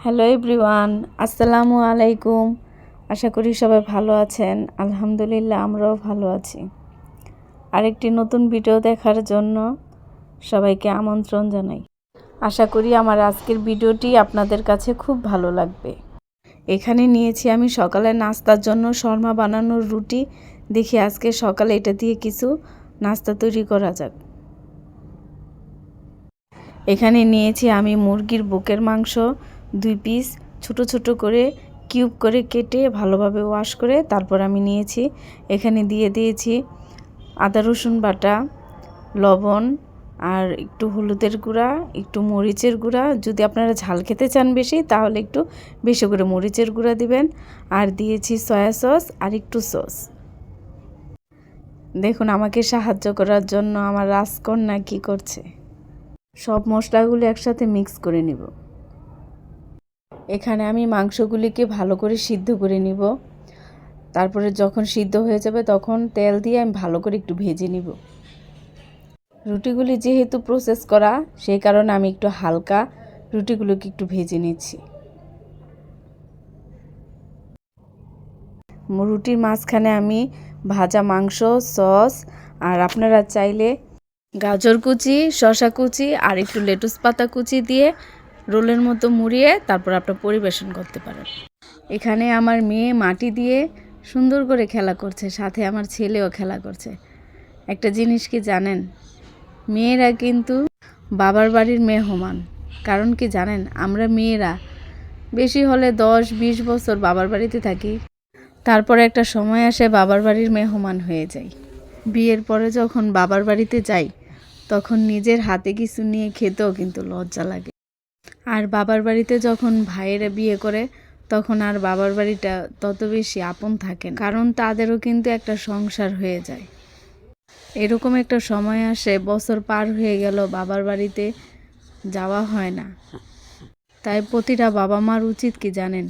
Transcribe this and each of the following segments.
Hello everyone, আসসালামু আলাইকুম। আশা করি সবাই ভালো আছেন। আলহামদুলিল্লাহ আমরাও ভালো আছি। আরেকটি নতুন ভিডিও দেখার জন্য সবাইকে আমন্ত্রণ জানাই। আশা করি আমার আজকের ভিডিওটি আপনাদের কাছে খুব ভালো লাগবে। এখানে নিয়েছি আমি সকালে নাস্তার জন্য শর্মা বানানোর রুটি। দেখি আজকে সকালে এটা দিয়ে কিছু নাস্তা তৈরি করা যাক। এখানে নিয়েছি আমি মুরগির বুকের মাংস 2 পিস ছোট ছোট করে কিউব করে কেটে ভালোভাবে ওয়াশ করে তারপর আমি নিয়েছি। এখানে দিয়ে দিয়েছি আদা রসুন বাটা, লবণ আর একটু হলুদের গুঁড়া, একটু মরিচের গুঁড়া। যদি আপনারা ঝাল খেতে চান বেশি তাহলে একটু বেশি করে মরিচের গুঁড়া দিবেন। আর দিয়েছি সয়া সস আর একটু সস। দেখুন আমাকে সাহায্য করার জন্য আমার রাজকন্যা কী করছে। সব মশলাগুলো একসাথে মিক্স করে নিব। এখানে আমি মাংসগুলিকে ভালো করে সিদ্ধ করে নিব। তারপরে যখন সিদ্ধ হয়ে যাবে তখন তেল দিয়ে আমি ভালো করে একটু ভেজে নিব। রুটিগুলি যেহেতু প্রসেস করা সেই কারণে আমি একটু হালকা রুটিগুলোকে একটু ভেজে নিচ্ছি। রুটির মাঝখানে আমি ভাজা মাংস, সস আর আপনারা চাইলে গাজর কুচি, শসা কুচি আর একটু লেটুস পাতা কুচি দিয়ে রোলের মতো মুড়িয়ে তারপর আপনারা পরিবেশন করতে পারেন। এখানে আমার মেয়ে মাটি দিয়ে সুন্দর করে খেলা করছে, সাথে আমার ছেলেও খেলা করছে। একটা জিনিস কি জানেন, মেয়েরা কিন্তু বাবার বাড়ির মেহমান। কারণ কি জানেন, আমরা মেয়েরা বেশি হলে 10-20 বছর বাবার বাড়িতে থাকি, তারপরে একটা সময় আসে বাবার বাড়ির মেহমান হয়ে যাই। বিয়ের পরে যখন বাবার বাড়িতে যাই তখন নিজের হাতে কিছু নিয়ে খেতেও কিন্তু লজ্জা লাগে। আর বাবার বাড়িতে যখন ভাইয়েরা বিয়ে করে তখন আর বাবার বাড়িটা তত বেশি আপন থাকে না, কারণ তাদেরও কিন্তু একটা সংসার হয়ে যায়। এরকম একটা সময় আসে, বছর পার হয়ে গেল বাবার বাড়িতে যাওয়া হয় না। তাই প্রতিটা বাবা মার উচিত কি জানেন,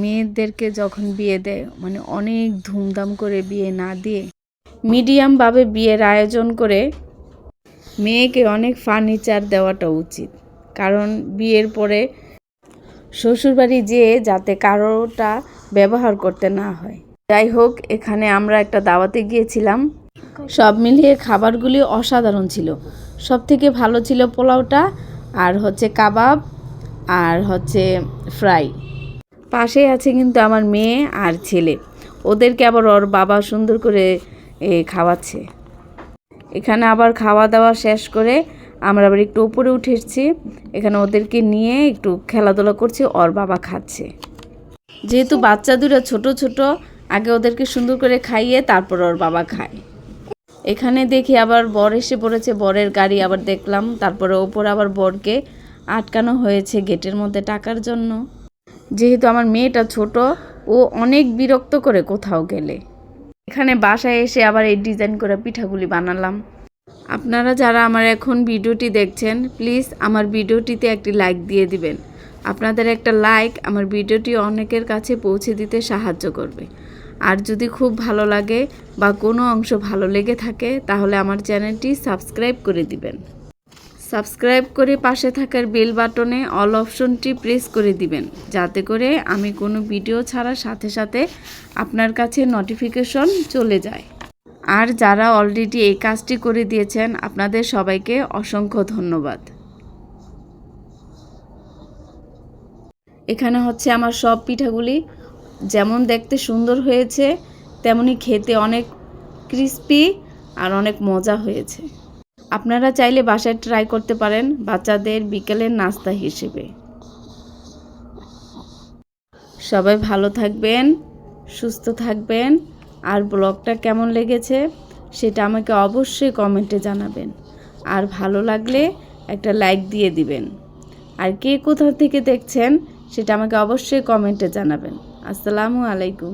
মেয়েদেরকে যখন বিয়ে দেয় মানে অনেক ধুমধাম করে বিয়ে না দিয়ে মিডিয়ামভাবে বিয়ের আয়োজন করে মেয়েকে অনেক ফার্নিচার দেওয়াটা উচিত। কারণ বিয়ের পরে শ্বশুরবাড়ি যেয়ে যাতে কারোটা ব্যবহার করতে না হয়। যাই হোক, এখানে আমরা একটা দাওয়াতে গিয়েছিলাম। সব মিলিয়ে খাবারগুলি অসাধারণ ছিল। সব থেকে ভালো ছিল পোলাওটা, আর হচ্ছে কাবাব, আর হচ্ছে ফ্রাই। পাশেই আছে কিন্তু আমার মেয়ে আর ছেলে, ওদেরকে আবার ওর বাবা সুন্দর করে খাওয়াচ্ছে। এখানে আবার খাওয়া দাওয়া শেষ করে আমরা আবার একটু উপরে উঠে এসেছি। এখানে ওদেরকে নিয়ে একটু খেলাধুলা করছি, ওর বাবা খাচ্ছে। যেহেতু বাচ্চা দুটো ছোট ছোট, আগে ওদেরকে সুন্দর করে খাইয়ে তারপর ওর বাবা খায়। এখানে দেখি আবার বর এসে পড়েছে, বরের গাড়ি আবার দেখলাম। তারপরে ওপর আবার বরকে আটকানো হয়েছে গেটের মধ্যে টাকার জন্য। যেহেতু আমার মেয়েটা ছোট, ও অনেক বিরক্ত করে কোথাও গেলে। এখানে বাসায় এসে আবার এই ডিজাইন করে পিঠাগুলি বানালাম। আপনারা যারা আমার এখন ভিডিওটি দেখছেন, প্লিজ আমার ভিডিওটিতে একটি লাইক দিয়ে দিবেন। আপনাদের একটা লাইক আমার ভিডিওটি অনেকের কাছে পৌঁছে দিতে সাহায্য করবে। আর যদি খুব ভালো লাগে বা কোনো অংশ ভালো লেগে থাকে তাহলে আমার চ্যানেলটি সাবস্ক্রাইব করে দিবেন। সাবস্ক্রাইব করে পাশে থাকার বেল বাটনে অল অপশনটি প্রেস করে দিবেন, যাতে করে আমি কোনো ভিডিও ছাড়ার সাথে সাথে আপনার কাছে নোটিফিকেশন চলে যায়। আর যারা অলরেডি এই কাজটি করে দিয়েছেন আপনাদের সবাইকে অসংখ্য ধন্যবাদ। এখানে হচ্ছে আমার সব পিঠাগুলি যেমন দেখতে সুন্দর হয়েছে তেমনি খেতে অনেক ক্রিস্পি আর অনেক মজা হয়েছে। আপনারা চাইলে বাসায় ট্রাই করতে পারেন বাচ্চাদের বিকেলের নাস্তা হিসেবে। সবাই ভালো থাকবেন, সুস্থ থাকবেন। আর ব্লগটা কেমন লেগেছে সেটা আমাকে অবশ্যই কমেন্টে জানাবেন। আর ভালো লাগলে একটা লাইক দিয়ে দিবেন। আর কে কোথা থেকে দেখছেন সেটা আমাকে অবশ্যই কমেন্টে জানাবেন। আসসালামু আলাইকুম।